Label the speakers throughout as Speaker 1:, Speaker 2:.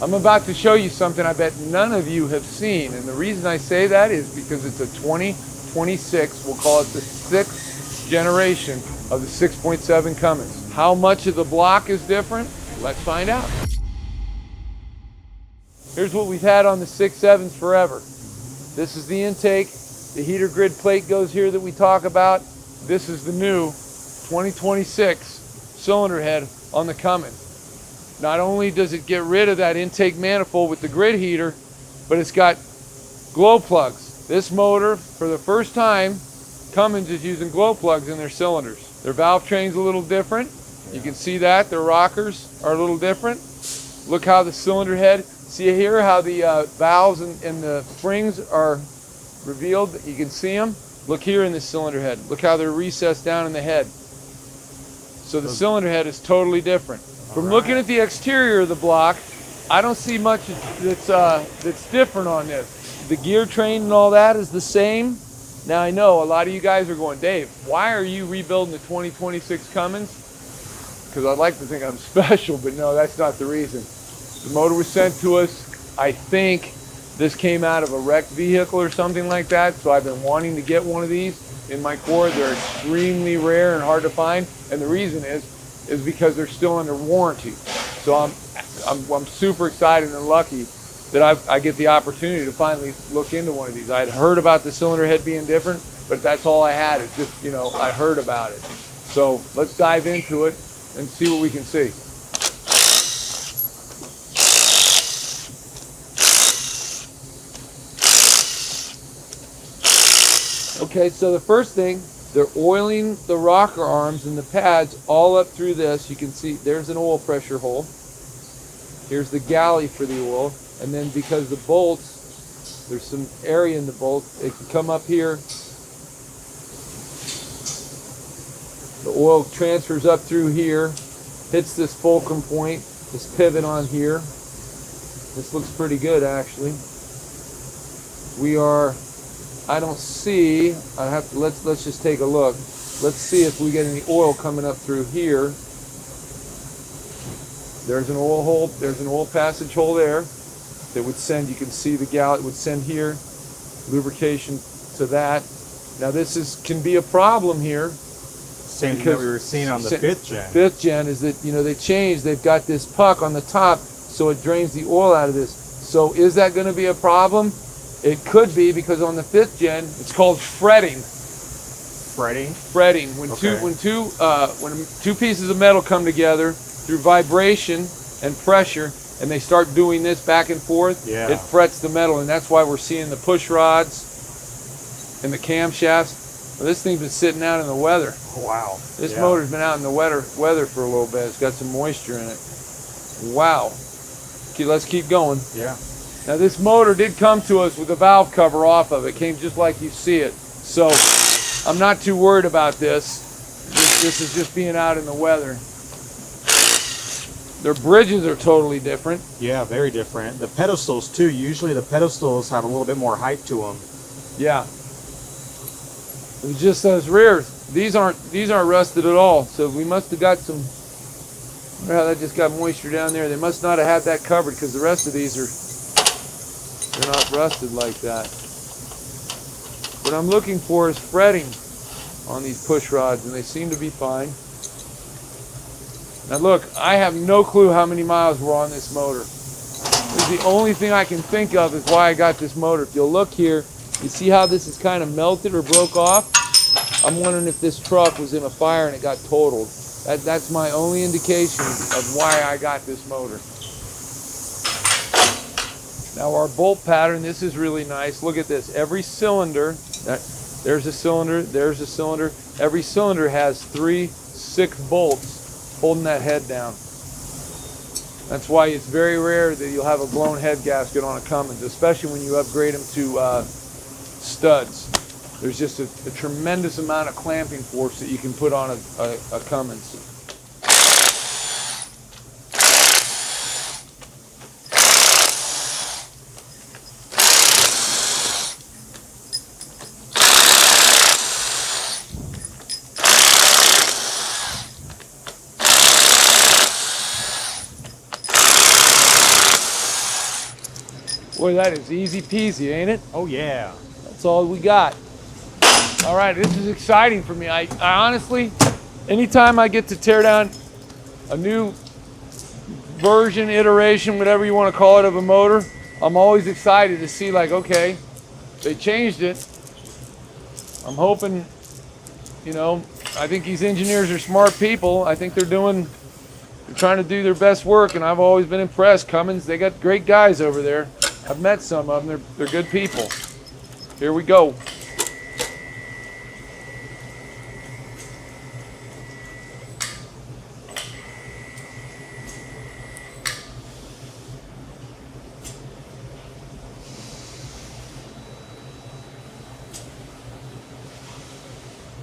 Speaker 1: I'm about to show you something I bet none of you have seen, and the reason I say that is because it's a 2026, we'll call it the 6th generation of the 6.7 Cummins. How much of the block is different? Let's find out. Here's what we've had on the 6.7s forever. This is the intake. The heater grid plate goes here that we talk about. This is the new 2026 cylinder head on the Cummins. Not only does it get rid of that intake manifold with the grid heater, but it's got glow plugs. This motor, for the first time, Cummins is using glow plugs in their cylinders. Their valve train's a little different. You can see that. Their rockers are a little different. Look how the cylinder head, see here how the valves and the springs are revealed. You can see them. Look here in the cylinder head. Look how they're recessed down in the head. So the cylinder head is totally different. From looking at the exterior of the block, I don't see much that's different on this. The gear train and all that is the same. Now I know a lot of you guys are going, Dave, why are you rebuilding the 2026 Cummins? Because I'd like to think I'm special, but no, that's not the reason. The motor was sent to us. I think this came out of a wrecked vehicle or something like that, so I've been wanting to get one of these in my core. They're extremely rare and hard to find, and the reason is because they're still under warranty. So I'm super excited and lucky that I get the opportunity to finally look into one of these. I had heard about the cylinder head being different, but that's all I had. It's just, you know, I heard about it. So let's dive into it and see what we can see. Okay, so the first thing, they're oiling the rocker arms and the pads all up through this. You can see there's an oil pressure hole. Here's the galley for the oil. And then because the bolts, there's some area in the bolt, it can come up here. The oil transfers up through here, hits this fulcrum point, this pivot on here. This looks pretty good actually. I don't see, let's just take a look. Let's see if we get any oil coming up through here. There's an oil hole, there's an oil passage hole there that would send, you can see the galley, it would send here, lubrication to that. Now this can be a problem here.
Speaker 2: Same thing that we were seeing on the 5th gen.
Speaker 1: 5th gen is that, you know, they've got this puck on the top so it drains the oil out of this. So is that going to be a problem? It could be, because on the 5th gen, it's called fretting.
Speaker 2: Fretting?
Speaker 1: Fretting. When two pieces of metal come together through vibration and pressure, and they start doing this back and forth, it frets the metal, and that's why we're seeing the push rods and the camshafts. Well, this thing's been sitting out in the weather.
Speaker 2: Wow.
Speaker 1: This motor's been out in the weather for a little bit. It's got some moisture in it. Wow. Okay, let's keep going.
Speaker 2: Yeah.
Speaker 1: Now this motor did come to us with a valve cover off of it. It came just like you see it. So I'm not too worried about this. This is just being out in the weather. Their bridges are totally different.
Speaker 2: Yeah, very different. The pedestals too. Usually the pedestals have a little bit more height to them.
Speaker 1: Yeah. It's just those rears. These aren't rusted at all. So we must have got some. Well, that just got moisture down there. They must not have had that covered, because the rest of these they're not rusted like that. What I'm looking for is fretting on these push rods, and they seem to be fine. Now look, I have no clue how many miles we're on this motor. This is the only thing I can think of is why I got this motor. If you'll look here, you see how this is kind of melted or broke off? I'm wondering if this truck was in a fire and it got totaled. That's my only indication of why I got this motor. Now our bolt pattern, this is really nice. Look at this. Every cylinder, there's a cylinder, there's a cylinder. Every cylinder has 3 6 bolts holding that head down. That's why it's very rare that you'll have a blown head gasket on a Cummins, especially when you upgrade them to studs. There's just a tremendous amount of clamping force that you can put on a Cummins. Boy, that is easy peasy, ain't it?
Speaker 2: Oh yeah.
Speaker 1: That's all we got. All right, this is exciting for me. I honestly, anytime I get to tear down a new version, iteration, whatever you want to call it, of a motor, I'm always excited to see, like, okay, they changed it. I'm hoping, you know, I think these engineers are smart people. I think they're trying to do their best work, and I've always been impressed. Cummins, they got great guys over there. I've met some of them. They're good people. Here we go.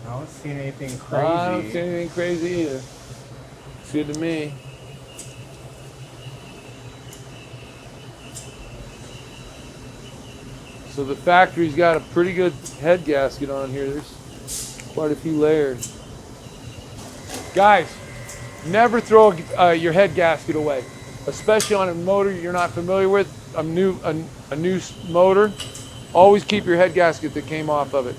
Speaker 2: I don't see anything crazy.
Speaker 1: I don't see anything crazy either. It's good to me. So the factory's got a pretty good head gasket on here. There's quite a few layers. Guys, never throw your head gasket away, especially on a motor you're not familiar with, a new motor. Always keep your head gasket that came off of it.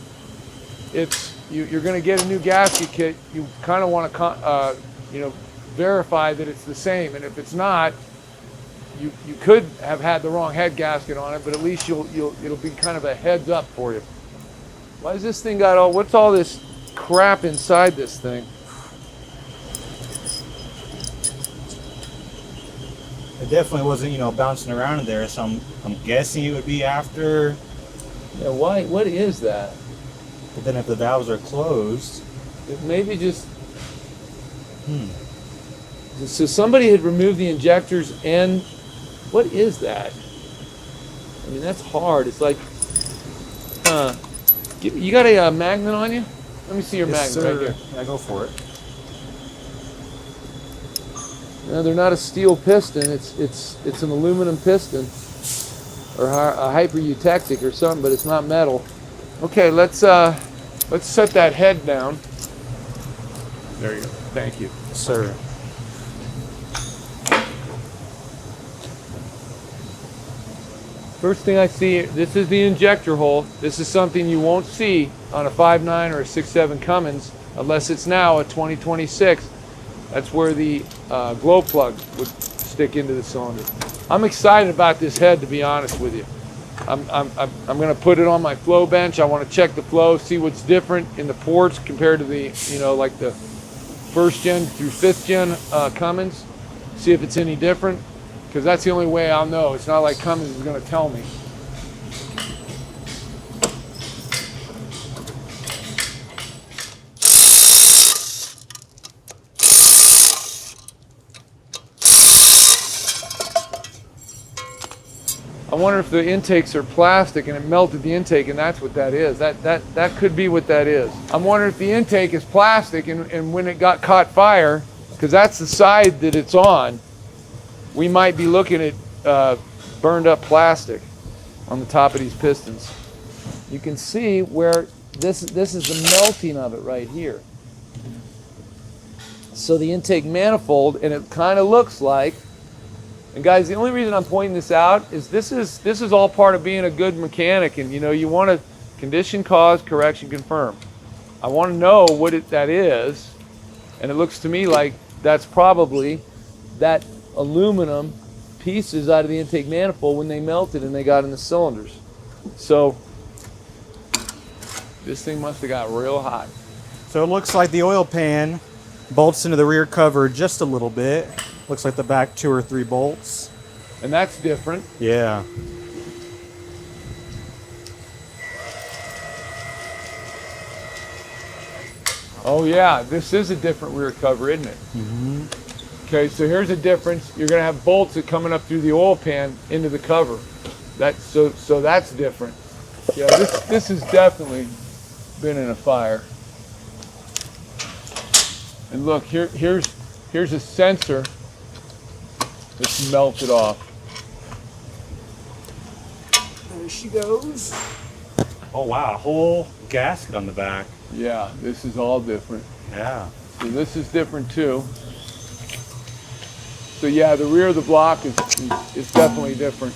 Speaker 1: You're going to get a new gasket kit. You kind of want to verify that it's the same, and if it's not, you could have had the wrong head gasket on it, but at least it'll be kind of a heads up for you. Why does this thing got what's all this crap inside this thing?
Speaker 2: It definitely wasn't, bouncing around in there, so I'm guessing it would be after.
Speaker 1: Yeah, why? What is that?
Speaker 2: But then if the valves are closed,
Speaker 1: it maybe just. So somebody had removed the injectors, and what is that? I mean, that's hard. It's like, you got a magnet on you? Let me see your magnet right here.
Speaker 2: Yeah, go for it.
Speaker 1: No, they're not a steel piston. It's an aluminum piston, or a hyper-eutectic or something, but it's not metal. Okay, let's set that head down. There you go. Thank you,
Speaker 2: Sir.
Speaker 1: First thing I see, this is the injector hole. This is something you won't see on a 5.9 or a 6.7 Cummins unless it's now a 2026. That's where the glow plug would stick into the cylinder. I'm excited about this head, to be honest with you. I'm going to put it on my flow bench. I want to check the flow, see what's different in the ports compared to the, like the 1st gen through 5th gen Cummins. See if it's any different, because that's the only way I'll know. It's not like Cummins is going to tell me. I wonder if the intakes are plastic and it melted the intake, and that's what that is. That could be what that is. I'm wondering if the intake is plastic, and when it caught fire, because that's the side that it's on, we might be looking at burned up plastic on the top of these pistons. You can see where this is the melting of it right here. So the intake manifold, and it kind of looks like. And guys, the only reason I'm pointing this out is this is all part of being a good mechanic, and you want to condition, cause, correction, confirm. I want to know what that is, and it looks to me like that's probably that aluminum pieces out of the intake manifold when they melted and they got in the cylinders. So this thing must have got real hot.
Speaker 2: So it looks like the oil pan bolts into the rear cover just a little bit. Looks like the back 2 or 3 bolts.
Speaker 1: And that's different.
Speaker 2: Yeah.
Speaker 1: Oh yeah, this is a different rear cover, isn't it?
Speaker 2: Mm-hmm.
Speaker 1: Okay, so here's a difference. You're going to have bolts that coming up through the oil pan into the cover. So that's different. Yeah, this has definitely been in a fire. And look, here's a sensor that's melted off. There she goes.
Speaker 2: Oh wow, a whole gasket on the back.
Speaker 1: Yeah, this is all different.
Speaker 2: Yeah.
Speaker 1: So this is different too. So yeah, the rear of the block is definitely different.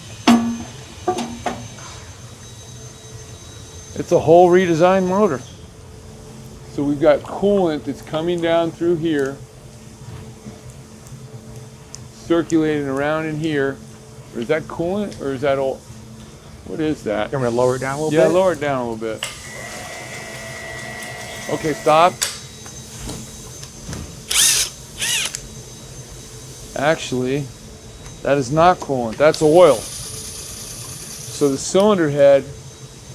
Speaker 1: It's a whole redesigned motor. So we've got coolant that's coming down through here, circulating around in here. Or is that coolant or is that oil? What is that?
Speaker 2: You want me to lower it down a little bit?
Speaker 1: Yeah, lower it down a little bit. Okay, stop. Actually, that is not coolant, that's oil. So the cylinder head,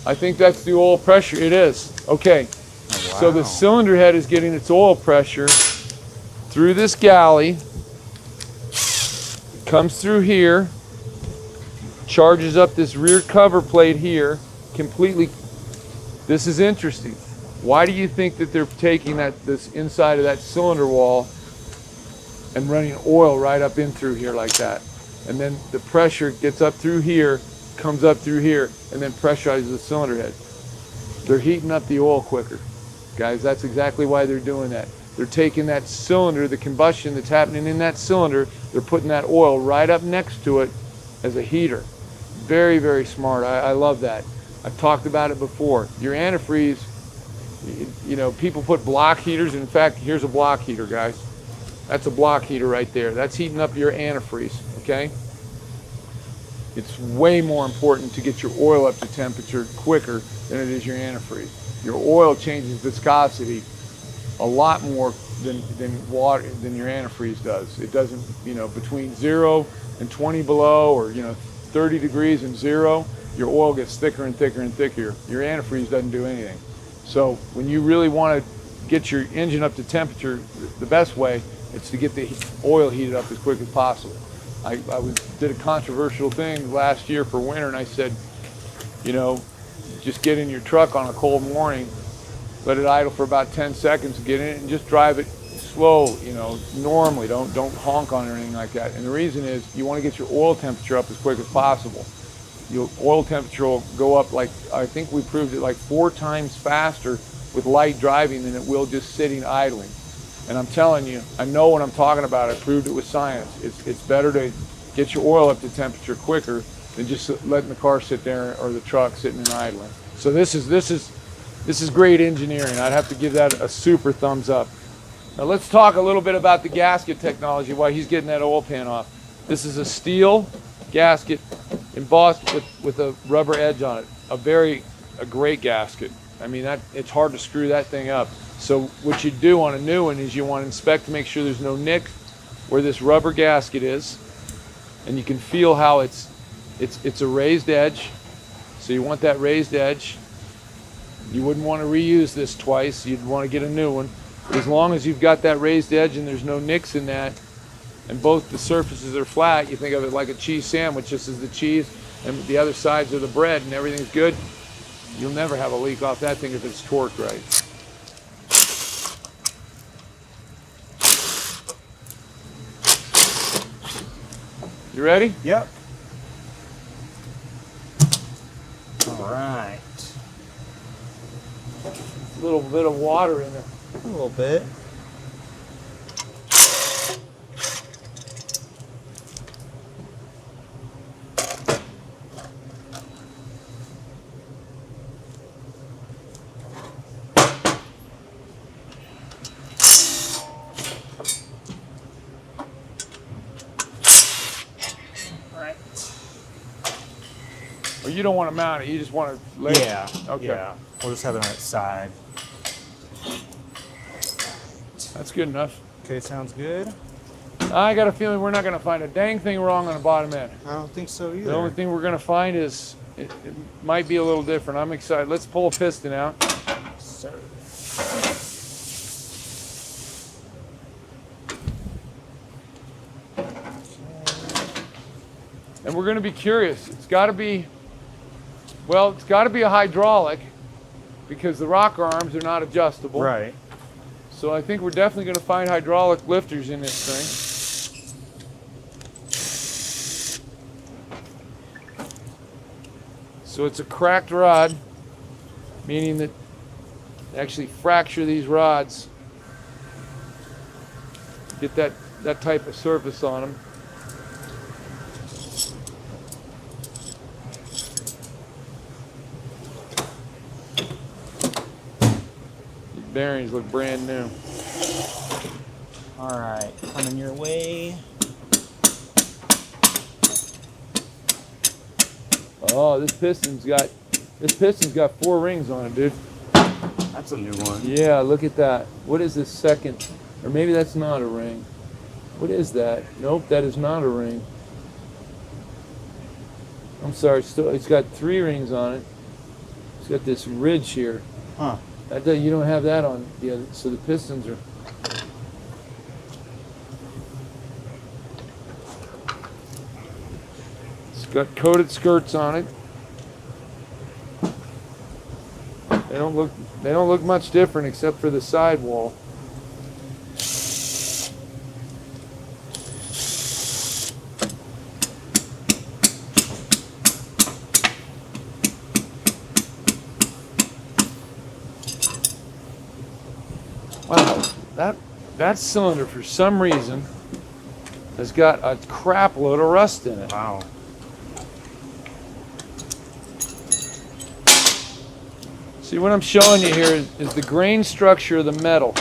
Speaker 1: I think that's the oil pressure. It is. Okay.
Speaker 2: Oh, wow.
Speaker 1: So the cylinder head is getting its oil pressure through this galley. It comes through here, charges up this rear cover plate here completely. This is interesting. Why do you think that they're taking this inside of that cylinder wall and running oil right up in through here like that? And then the pressure gets up through here, comes up through here, and then pressurizes the cylinder head. They're heating up the oil quicker. Guys, that's exactly why they're doing that. They're taking that cylinder, the combustion that's happening in that cylinder, they're putting that oil right up next to it as a heater. Very, very smart. I love that. I've talked about it before. Your antifreeze, you know, people put block heaters. In fact, here's a block heater, guys. That's a block heater right there. That's heating up your antifreeze, okay? It's way more important to get your oil up to temperature quicker than it is your antifreeze. Your oil changes viscosity a lot more than your antifreeze does. It doesn't, you know, between 0 and 20 below, or, you know, 30 degrees and 0, your oil gets thicker and thicker and thicker. Your antifreeze doesn't do anything. So when you really want to get your engine up to temperature, the best way is to get the oil heated up as quick as possible. I did a controversial thing last year for winter, and I said, you know, just get in your truck on a cold morning, let it idle for about 10 seconds, get in it, and just drive it slow, you know, normally. Don't honk on it or anything like that. And the reason is you want to get your oil temperature up as quick as possible. Your oil temperature will go up, like, I think we proved it, like 4 times faster with light driving than it will just sitting idling. And I'm telling you, I know what I'm talking about. I proved it with science. It's better to get your oil up to temperature quicker than just letting the car sit there or the truck sitting and idling. So this is great engineering. I'd have to give that a super thumbs up. Now let's talk a little bit about the gasket technology while he's getting that oil pan off. This is a steel gasket embossed with a rubber edge on it. A great gasket. I mean, it's hard to screw that thing up. So what you do on a new one is you want to inspect to make sure there's no nick where this rubber gasket is, and you can feel how it's a raised edge. So you want that raised edge. You wouldn't want to reuse this twice. You'd want to get a new one. But as long as you've got that raised edge and there's no nicks in that, and both the surfaces are flat, you think of it like a cheese sandwich. This is the cheese, and the other sides are the bread, and everything's good. You'll never have a leak off that thing if it's torqued right. You ready?
Speaker 2: Yep. All right.
Speaker 1: A little bit of water in there.
Speaker 2: A little bit.
Speaker 1: Or you don't want to mount it, you just want to lay it?
Speaker 2: Yeah.
Speaker 1: Okay.
Speaker 2: Yeah. We'll just have it on its side.
Speaker 1: That's good enough.
Speaker 2: Okay, sounds good.
Speaker 1: I got a feeling we're not going to find a dang thing wrong on the bottom end.
Speaker 2: I don't think so either.
Speaker 1: The only thing we're going to find is it might be a little different. I'm excited. Let's pull a piston out.
Speaker 2: Sir.
Speaker 1: And we're going to be curious. It's got to be, well, it's got to be a hydraulic because the rocker arms are not adjustable.
Speaker 2: Right.
Speaker 1: So I think we're definitely going to find hydraulic lifters in this thing. So it's a cracked rod, meaning that they actually fracture these rods, get that type of surface on them. bearings look brand new.
Speaker 2: All right, coming your way.
Speaker 1: Oh, this piston's got 4 rings on it, dude.
Speaker 2: That's a new one.
Speaker 1: Yeah, look at that. What is this second? Or maybe that's not a ring. What is that? Nope, that is not a ring. I'm sorry, still it's got 3 rings on it. It's got this ridge here.
Speaker 2: Huh.
Speaker 1: You don't have that on the other, so the pistons are. It's got coated skirts on it. They don't look much different except for the sidewall. Wow, that cylinder for some reason has got a crap load of rust in it.
Speaker 2: Wow.
Speaker 1: See, what I'm showing you here is the grain structure of the metal.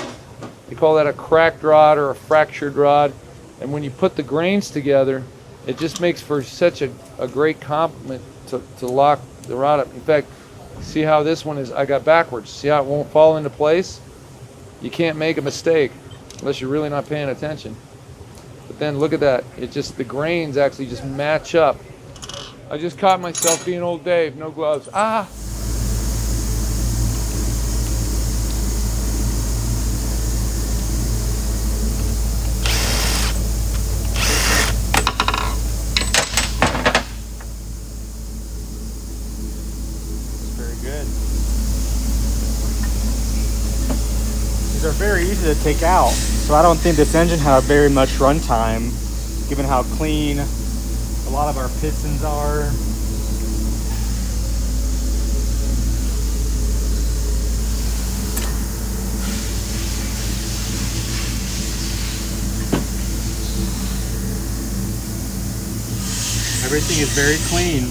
Speaker 1: They call that a cracked rod or a fractured rod. And when you put the grains together, it just makes for such a great complement to lock the rod up. In fact, see how this one is, I got backwards. See how it won't fall into place? You can't make a mistake unless you're really not paying attention. But then look at that. The grains actually just match up. I just caught myself being old Dave, no gloves. Ah!
Speaker 2: These are very easy to take out, so I don't think this engine had very much runtime, given how clean a lot of our pistons are. Everything is very clean.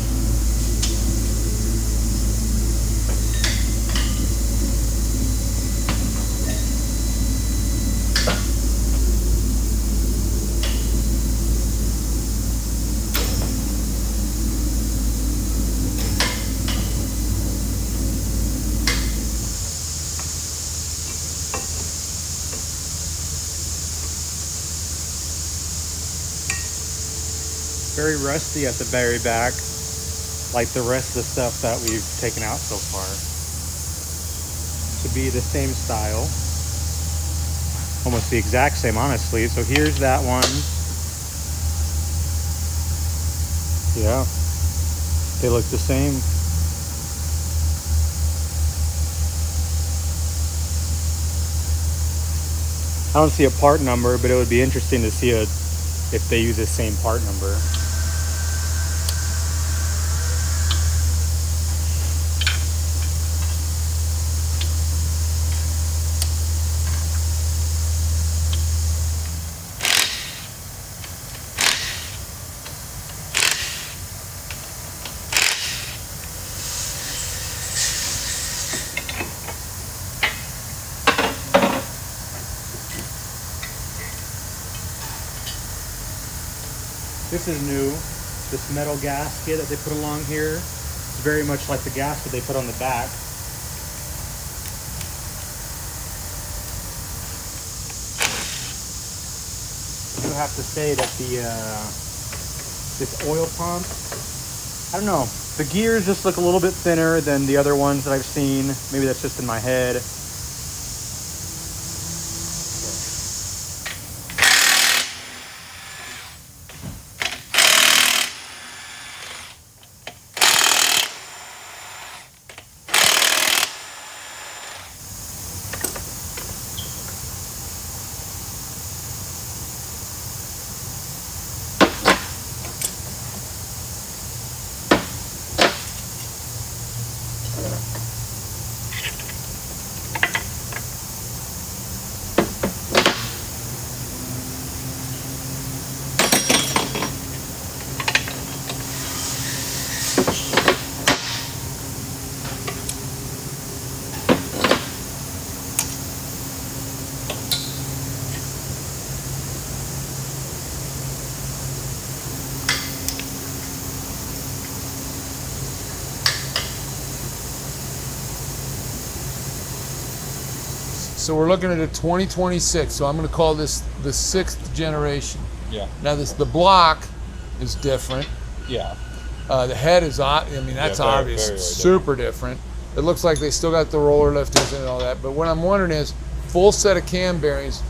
Speaker 2: Very rusty at the very back, like the rest of the stuff that we've taken out so far. Should be the same style. Almost the exact same, honestly. So here's that one. Yeah, they look the same. I don't see a part number, but it would be interesting to see if they use the same part number. This is new, this metal gasket that they put along here. It's very much like the gasket they put on the back. I do have to say that this oil pump, I don't know, the gears just look a little bit thinner than the other ones that I've seen. Maybe that's just in my head.
Speaker 1: So we're looking at a 2026. So I'm going to call this the 6th generation.
Speaker 3: Yeah.
Speaker 1: Now the block is different.
Speaker 3: Yeah.
Speaker 1: The head is, I mean, that's
Speaker 3: very,
Speaker 1: obvious.
Speaker 3: very
Speaker 1: Super different. It looks like they still got the roller lifters and all that. But what I'm wondering is, full set of cam bearings.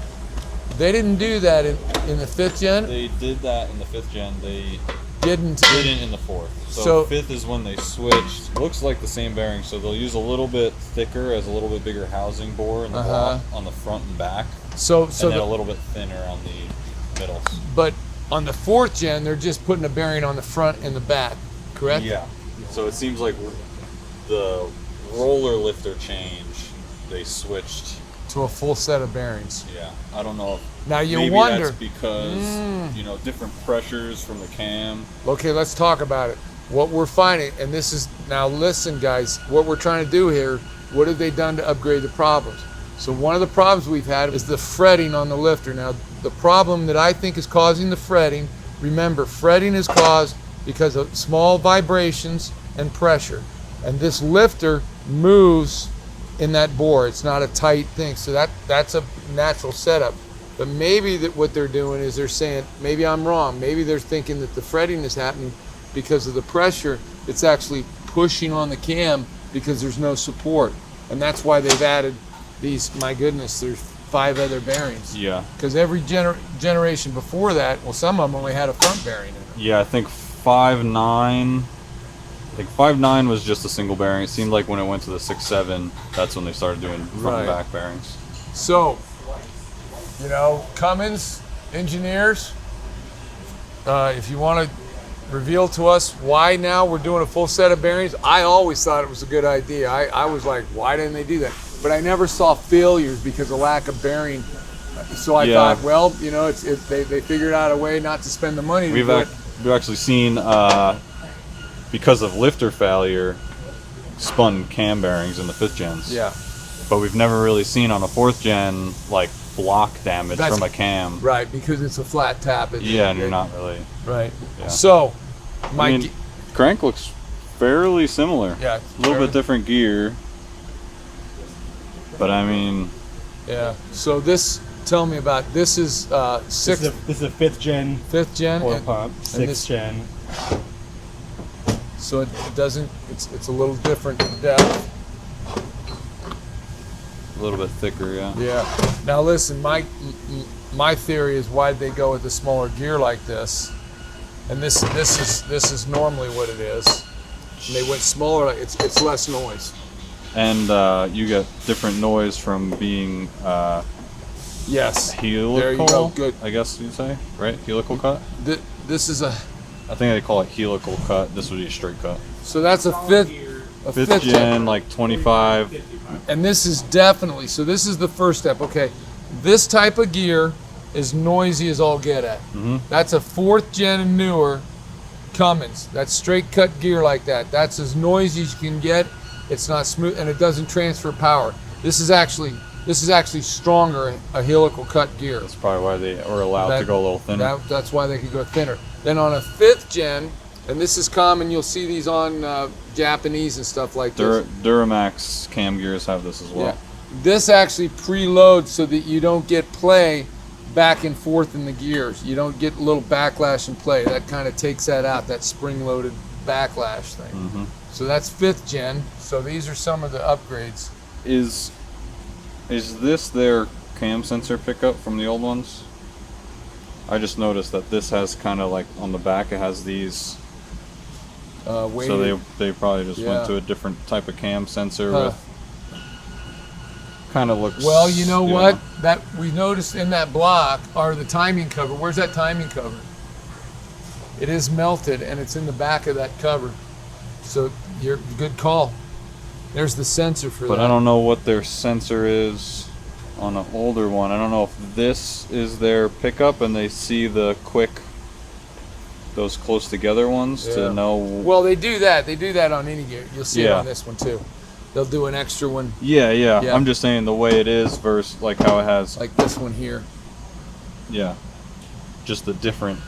Speaker 1: They didn't do that in the 5th gen.
Speaker 3: They did that in the 5th gen. They
Speaker 1: didn't
Speaker 3: in the 4th. So 5th is when they switched. Looks like the same bearing. So they'll use a little bit thicker as a little bit bigger housing bore in the block on the front and back.
Speaker 1: So
Speaker 3: and then a little bit thinner on the middles.
Speaker 1: But on the 4th gen, they're just putting a bearing on the front and the back, correct?
Speaker 3: Yeah. So it seems like the roller lifter change, they switched
Speaker 1: to a full set of bearings.
Speaker 3: Yeah, I don't know.
Speaker 1: Now you
Speaker 3: maybe
Speaker 1: wonder.
Speaker 3: That's because you know, different pressures from the cam.
Speaker 1: Okay, let's talk about it. What we're finding, and this is, now listen guys, what we're trying to do here, what have they done to upgrade the problems? So one of the problems we've had is the fretting on the lifter. Now the problem that I think is causing the fretting, remember fretting is caused because of small vibrations and pressure. And this lifter moves in that bore. It's not a tight thing. So that's a natural setup. But maybe that what they're doing is they're saying, maybe I'm wrong, maybe they're thinking that the fretting is happening because of the pressure. It's actually pushing on the cam because there's no support. And that's why they've added these, my goodness, there's 5 other bearings.
Speaker 3: Yeah.
Speaker 1: Because every generation before that, well, some of them only had a front bearing in it.
Speaker 3: Yeah, I think 5.9. I think 5.9 was just a single bearing. It seemed like when it went to the 6.7, that's when they started doing front and back bearings.
Speaker 1: So, you know, Cummins engineers, if you want to reveal to us why now we're doing a full set of bearings, I always thought it was a good idea. I was like, why didn't they do that? But I never saw failures because of lack of bearing. So I thought, well, you know, they figured out a way not to spend the money.
Speaker 3: We've actually seen, because of lifter failure, spun cam bearings in the 5th gens.
Speaker 1: Yeah.
Speaker 3: But we've never really seen on a 4th gen like block damage from a cam.
Speaker 1: Right, because it's a flat tap.
Speaker 3: And you're not really.
Speaker 1: Right.
Speaker 3: Yeah.
Speaker 1: So,
Speaker 3: I mean, crank looks fairly similar.
Speaker 1: Yeah.
Speaker 3: A little bit different gear. But I mean.
Speaker 1: Yeah. So this, tell me about, this is 6th.
Speaker 2: This is a 5th gen.
Speaker 1: 5th gen.
Speaker 2: Oil pump. 6th gen.
Speaker 1: So it doesn't, it's a little different depth.
Speaker 3: A little bit thicker, yeah.
Speaker 1: Yeah. Now listen, my theory is why'd they go with a smaller gear like this? And this is normally what it is. And they went smaller, it's less noise.
Speaker 3: And you get different noise from being
Speaker 1: yes.
Speaker 3: Helical.
Speaker 1: There you go. Good.
Speaker 3: I guess you'd say, right? Helical cut.
Speaker 1: This is a.
Speaker 3: I think they call it helical cut. This would be a straight cut.
Speaker 1: So that's a 5th
Speaker 3: gen, like 25.
Speaker 1: And this is definitely, so this is the first step. Okay, this type of gear is noisy as all get at. That's a 4th gen and newer Cummins. That's straight cut gear like that. That's as noisy as you can get. It's not smooth and it doesn't transfer power. This is actually stronger, a helical cut gear.
Speaker 3: That's probably why they were allowed to go a little thinner.
Speaker 1: That's why they could go thinner. Then on a 5th gen, and this is common, you'll see these on Japanese and stuff like this.
Speaker 3: Duramax cam gears have this as well.
Speaker 1: Yeah. This actually preloads so that you don't get play back and forth in the gears. You don't get a little backlash and play. That kind of takes that out, that spring-loaded backlash thing. So that's 5th gen. So these are some of the upgrades.
Speaker 3: Is this their cam sensor pickup from the old ones? I just noticed that this has kind of like on the back it has these. So they probably just went to a different type of cam sensor with. Kind of looks.
Speaker 1: Well, you know what? That we noticed in that block are the timing cover. Where's that timing cover? It is melted and it's in the back of that cover. So you're good call. There's the sensor for that.
Speaker 3: But I don't know what their sensor is on an older one. I don't know if this is their pickup and they see the quick, those close together ones to know.
Speaker 1: Well, they do that. They do that on any gear. You'll see it on this one too. They'll do an extra one.
Speaker 3: Yeah. I'm just saying the way it is versus like how it has.
Speaker 1: Like this one here.
Speaker 3: Yeah. Just the different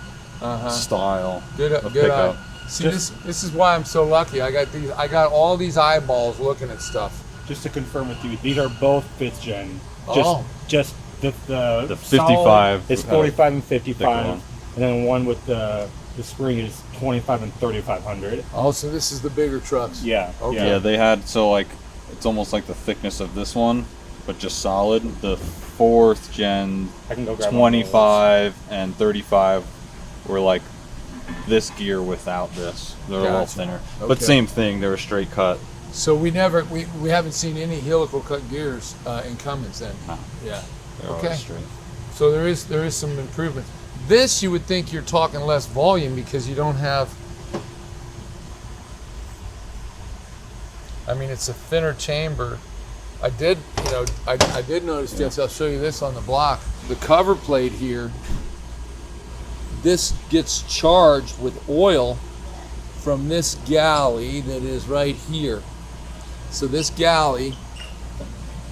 Speaker 3: style of
Speaker 1: good
Speaker 3: pickup.
Speaker 1: See, this is why I'm so lucky. I got all these eyeballs looking at stuff.
Speaker 2: Just to confirm with you, these are both 5th gen. Just the
Speaker 3: 55
Speaker 2: is
Speaker 3: would have
Speaker 2: 45 and
Speaker 3: thicker
Speaker 2: 55,
Speaker 3: one.
Speaker 2: and then one with the spring is 25 and 3500.
Speaker 1: Oh, so this is the bigger trucks.
Speaker 2: Yeah.
Speaker 1: Okay.
Speaker 3: Yeah, they had, so like, it's almost like the thickness of this one, but just solid. The 4th gen
Speaker 2: I can go grab
Speaker 3: 25 and 35 were like this gear without this. They're a little
Speaker 1: Gotcha.
Speaker 3: thinner.
Speaker 1: Okay.
Speaker 3: But same thing, they were straight cut.
Speaker 1: So we haven't seen any helical cut gears in Cummins then.
Speaker 3: No.
Speaker 1: Yeah.
Speaker 3: They're
Speaker 1: Okay.
Speaker 3: always straight.
Speaker 1: So there is some improvements. This you would think you're talking less volume because you don't have. I mean, it's a thinner chamber. I did notice, Jess. I'll show you this on the block. The cover plate here. This gets charged with oil from this galley that is right here. So this galley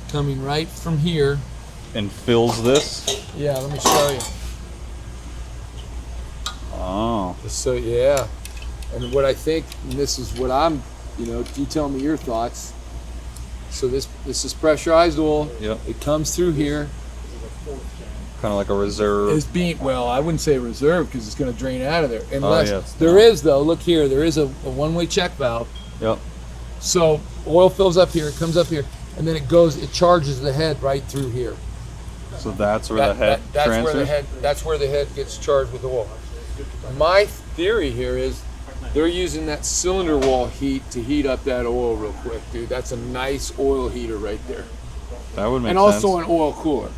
Speaker 1: coming right from here.
Speaker 3: And fills this?
Speaker 1: Yeah, let me show you.
Speaker 3: Oh.
Speaker 1: So yeah, and what I think, and this is what I'm, you tell me your thoughts. So this is pressurized oil.
Speaker 3: Yep.
Speaker 1: It comes through here.
Speaker 3: Kind of like a reserve.
Speaker 1: It's being, well, I wouldn't say reserve because it's going to drain out of there. Unless
Speaker 3: yeah, it's
Speaker 1: there
Speaker 3: not.
Speaker 1: is though. Look here, there is a one-way check valve.
Speaker 3: Yep.
Speaker 1: So oil fills up here, it comes up here, and then it charges the head right through here.
Speaker 3: So that's where the head
Speaker 1: that's
Speaker 3: transfers?
Speaker 1: where the head. That's where the head gets charged with oil. My theory here is they're using that cylinder wall heat to heat up that oil real quick, dude. That's a nice oil heater right there.
Speaker 3: That would make
Speaker 1: and
Speaker 3: sense.
Speaker 1: also an oil cooler.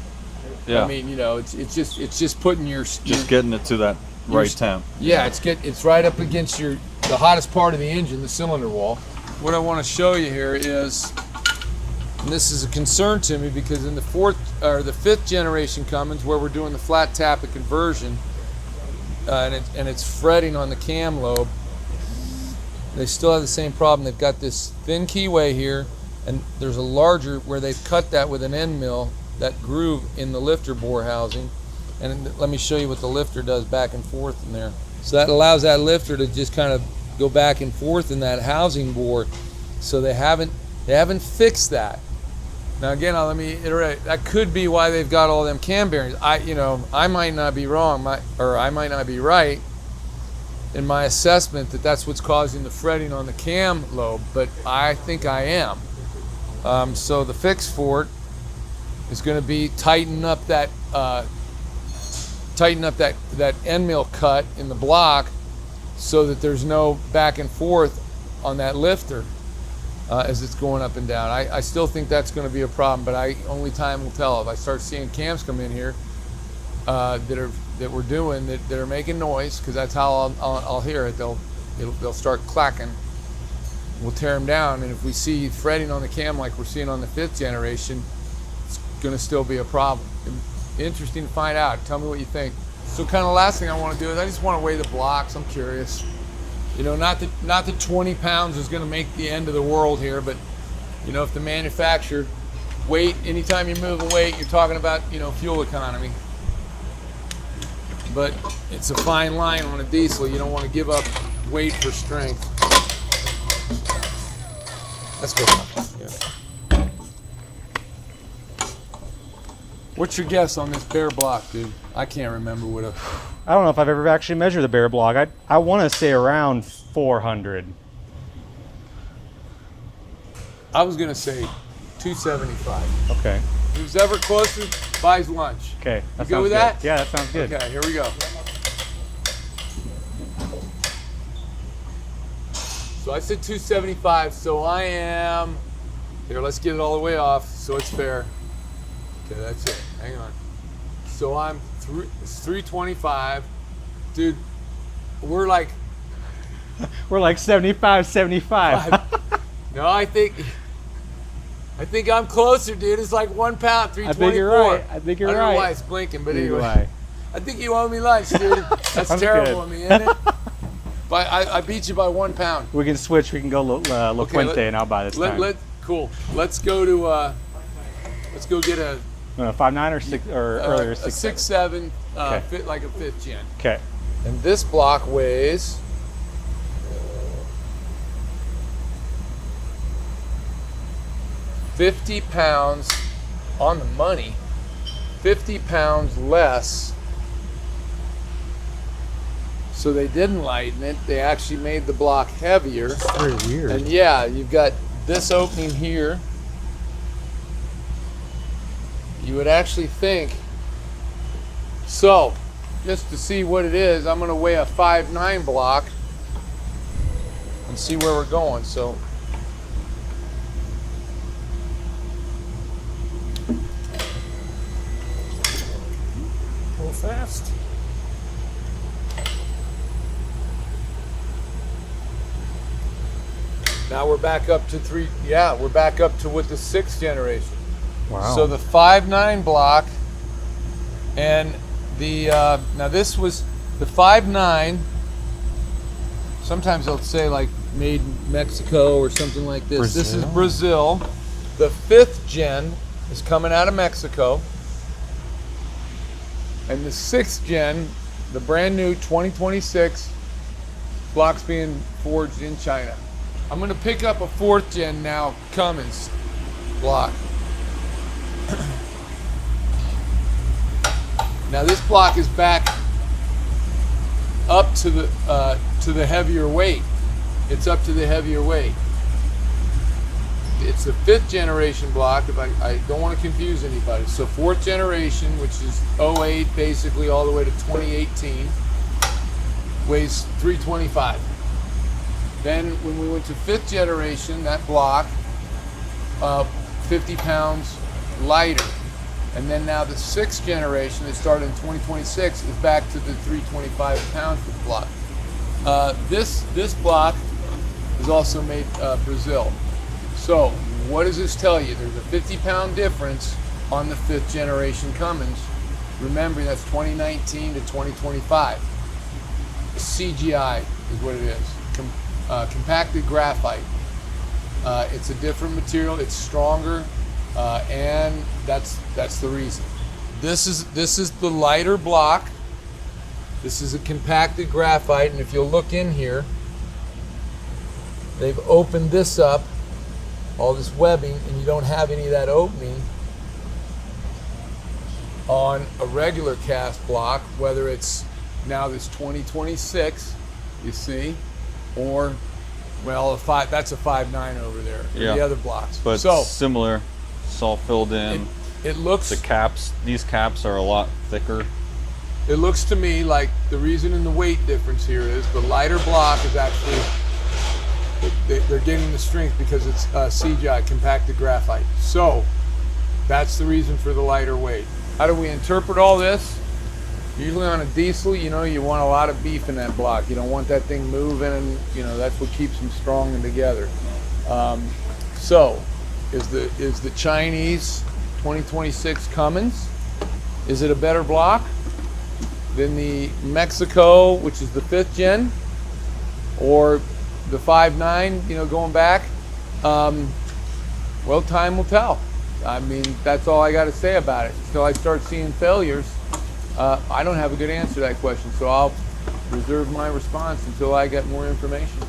Speaker 3: Yeah.
Speaker 1: I mean, it's just putting your
Speaker 3: just getting it to that right temp.
Speaker 1: Yeah, it's right up against the hottest part of the engine, the cylinder wall. What I want to show you here is, and this is a concern to me because in the 5th generation Cummins, where we're doing the flat tappet conversion, and it's fretting on the cam lobe, they still have the same problem. They've got this thin keyway here, and there's a larger where they've cut that with an end mill, that groove in the lifter bore housing. And let me show you what the lifter does back and forth in there. So that allows that lifter to just kind of go back and forth in that housing bore. So they haven't fixed that. Now again, let me iterate. That could be why they've got all them cam bearings. I might not be wrong, or I might not be right in my assessment that that's what's causing the fretting on the cam lobe, but I think I am. So the fix for it is going to be tighten up that end mill cut in the block so that there's no back and forth on that lifter as it's going up and down. I still think that's going to be a problem, but only time will tell. If I start seeing cams come in here that we're doing that are making noise, because that's how I'll hear it. They'll start clacking. We'll tear them down, and if we see fretting on the cam like we're seeing on the 5th generation, it's going to still be a problem. Interesting to find out. Tell me what you think. So kind of last thing I want to do is I just want to weigh the blocks. I'm curious. Not that 20 pounds is going to make the end of the world here, but if the manufacturer weight, anytime you move a weight, you're talking about fuel economy. But it's a fine line on a diesel. You don't want to give up weight for strength. That's good enough. Yeah. What's your guess on this bare block, dude? I can't remember what a...
Speaker 2: I don't know if I've ever actually measured the bare block. I want to say around 400.
Speaker 1: I was going to say 275.
Speaker 2: Okay.
Speaker 1: Who's ever closer buys lunch.
Speaker 2: Okay.
Speaker 1: You good with that?
Speaker 2: Yeah, that sounds good.
Speaker 1: Okay, here we go. So I said 275, so I am... Here, let's get it all the way off so it's fair. Okay, that's it. Hang on. So it's 325. Dude, we're like...
Speaker 2: We're like 75, 75.
Speaker 1: No, I think I'm closer, dude. It's like 1 pound, 324.
Speaker 2: I think you're right. I think you're
Speaker 1: I don't
Speaker 2: right.
Speaker 1: know why it's blinking, but
Speaker 2: Either
Speaker 1: anyway.
Speaker 2: way.
Speaker 1: I think you owe me lunch, dude. That's
Speaker 2: Sounds
Speaker 1: terrible
Speaker 2: good.
Speaker 1: of me, isn't it? But I beat you by 1 pound.
Speaker 2: We can switch. We can go La Puente and I'll buy this time.
Speaker 1: Cool. Let's go to let's go get a
Speaker 2: 5.9 or 6 or earlier
Speaker 1: a
Speaker 2: 6.7.
Speaker 1: 6.7
Speaker 2: Okay.
Speaker 1: fit like a 5th gen.
Speaker 2: Okay.
Speaker 1: And this block weighs 50 pounds on the money. 50 pounds less. So they didn't lighten it. They actually made the block heavier.
Speaker 2: It's very weird.
Speaker 1: And yeah, you've got this opening here. You would actually think. So, just to see what it is, I'm going to weigh a 5.9 block and see where we're going. So,
Speaker 4: Go fast.
Speaker 1: now we're back up to three. Yeah, we're back up to with the 6th generation.
Speaker 2: Wow.
Speaker 1: So the 5.9 block, and the now this was the 5.9. Sometimes they'll say like made in Mexico or something like this. This is Brazil. The 5th gen is coming out of Mexico, and the 6th gen, the brand new 2026 blocks being forged in China. I'm going to pick up a 4th gen now Cummins block. Now this block is back up to the heavier weight. It's up to the heavier weight. It's the 5th generation block. If I don't want to confuse anybody. So 4th generation, which is 08 basically all the way to 2018, weighs 325. Then when we went to 5th generation, that block, 50 pounds lighter. And then now the 6th generation that started in 2026 is back to the 325 pounds per block. This block is also made Brazil. So what does this tell you? There's a 50-pound difference on the 5th generation Cummins. Remember, that's 2019 to 2025. CGI is what it is. Compacted graphite. It's a different material. It's stronger, and that's the reason. This is the lighter block. This is a compacted graphite, and if you'll look in here, they've opened this up, all this webbing, and you don't have any of that opening on a regular cast block, whether it's now this 2026, you see, or well, that's a 5.9 over there.
Speaker 3: Yeah.
Speaker 1: The other blocks,
Speaker 3: But
Speaker 1: so
Speaker 3: similar. It's all filled in.
Speaker 1: it looks.
Speaker 3: The caps, these caps are a lot thicker.
Speaker 1: It looks to me like the reason in the weight difference here is the lighter block is actually, they're getting the strength because it's CGI, compacted graphite. So that's the reason for the lighter weight. How do we interpret all this? Usually on a diesel, you know, you want a lot of beef in that block. You don't want that thing moving, and you know that's what keeps them strong and together. So is the Chinese 2026 Cummins, is it a better block than the Mexico, which is the 5th gen, or the 5.9, you know, going back? Well, time will tell. I mean, that's all I got to say about it. Until I start seeing failures, I don't have a good answer to that question, so I'll reserve my response until I get more information.